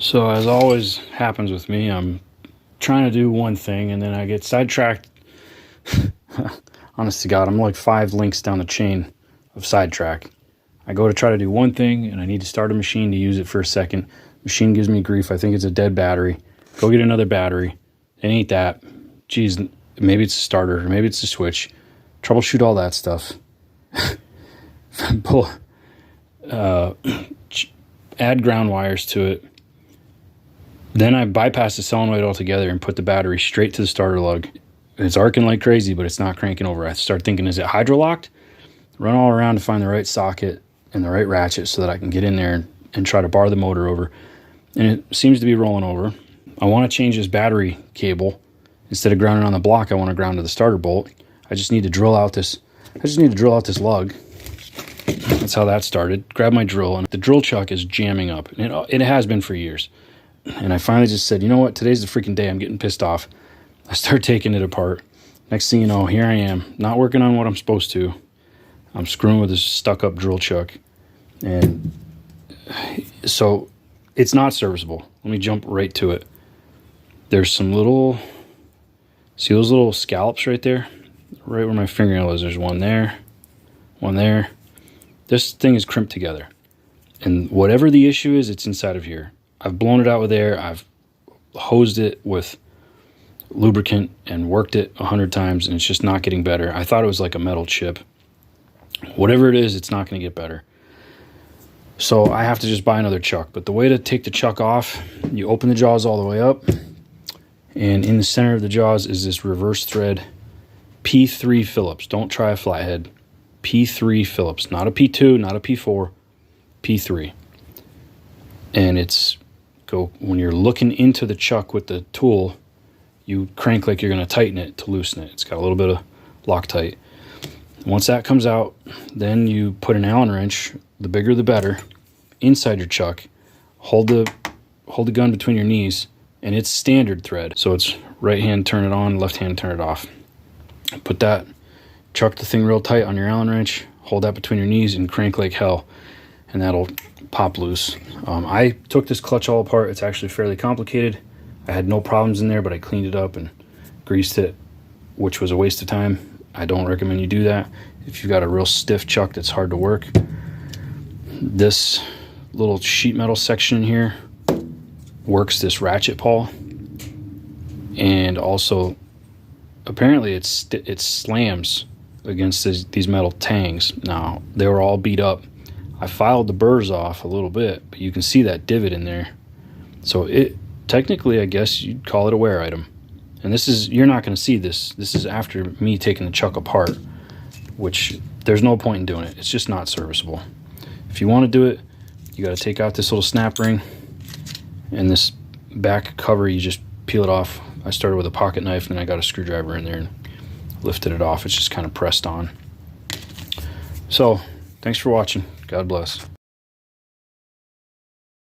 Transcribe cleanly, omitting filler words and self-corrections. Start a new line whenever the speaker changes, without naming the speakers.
So as always happens with me, I'm trying to do one thing and then I get sidetracked. Honest to God, I'm like 5 links down the chain of sidetrack. I go to try to do one thing and I need to start a machine to use it for a second. Machine gives me grief. I think it's a dead battery. Go get another battery. It ain't that. Geez, maybe it's a starter, or maybe it's a switch. Troubleshoot all that stuff. Pull, add ground wires to it. Then I bypass the solenoid altogether and put the battery straight to the starter lug. It's arcing like crazy, but it's not cranking over. I start thinking, is it hydro-locked? Run all around to find the right socket and the right ratchet so that I can get in there and try to bar the motor over. And it seems to be rolling over. I want to change this battery cable. Instead of grounding on the block, I want to ground to the starter bolt. I just need to drill out this lug. That's how that started. Grab my drill, and the drill chuck is jamming up. And it has been for years. And I finally just said, you know what? Today's the freaking day. I'm getting pissed off. I start taking it apart. Next thing you know, here I am, not working on what I'm supposed to. I'm screwing with this stuck-up drill chuck. And so it's not serviceable. Let me jump right to it. There's some little, see those little scallops right there? Right where my fingernail is. There's one there, one there. This thing is crimped together. And whatever the issue is, it's inside of here. I've blown it out with air. I've hosed it with lubricant and worked it 100 times, and it's just not getting better. I thought it was like a metal chip. Whatever it is, it's not going to get better. So I have to just buy another chuck. But the way to take the chuck off, you open the jaws all the way up, and in the center of the jaws is this reverse thread P3 Phillips. Don't try a flathead. P3 Phillips. Not a P2, not a P4, P3. And it's when you're looking into the chuck with the tool, you crank like you're going to tighten it to loosen it. It's got a little bit of Loctite. Once that comes out, then you put an Allen wrench, the bigger the better, inside your chuck. Hold the gun between your knees, and it's standard thread. So it's right hand turn it on, left hand turn it off. Put that, chuck the thing real tight on your Allen wrench, hold that between your knees and crank like hell, and that'll pop loose. I took this clutch all apart. It's actually fairly complicated. I had no problems in there, but I cleaned it up and greased it, which was a waste of time. I don't recommend you do that if you've got a real stiff chuck that's hard to work. This little sheet metal section here works this ratchet pawl, and also apparently it slams against these metal tangs. Now, they were all beat up. I filed the burrs off a little bit, but you can see that divot in there. So it technically, I guess you'd call it a wear item. And this is, you're not going to see this. This is after me taking the chuck apart, which there's no point in doing it. It's just not serviceable. If you want to do it, you got to take out this little snap ring, and this back cover, you just peel it off. I started with a pocket knife, and then I got a screwdriver in there and lifted it off. It's just kind of pressed on. So, thanks for watching. God bless.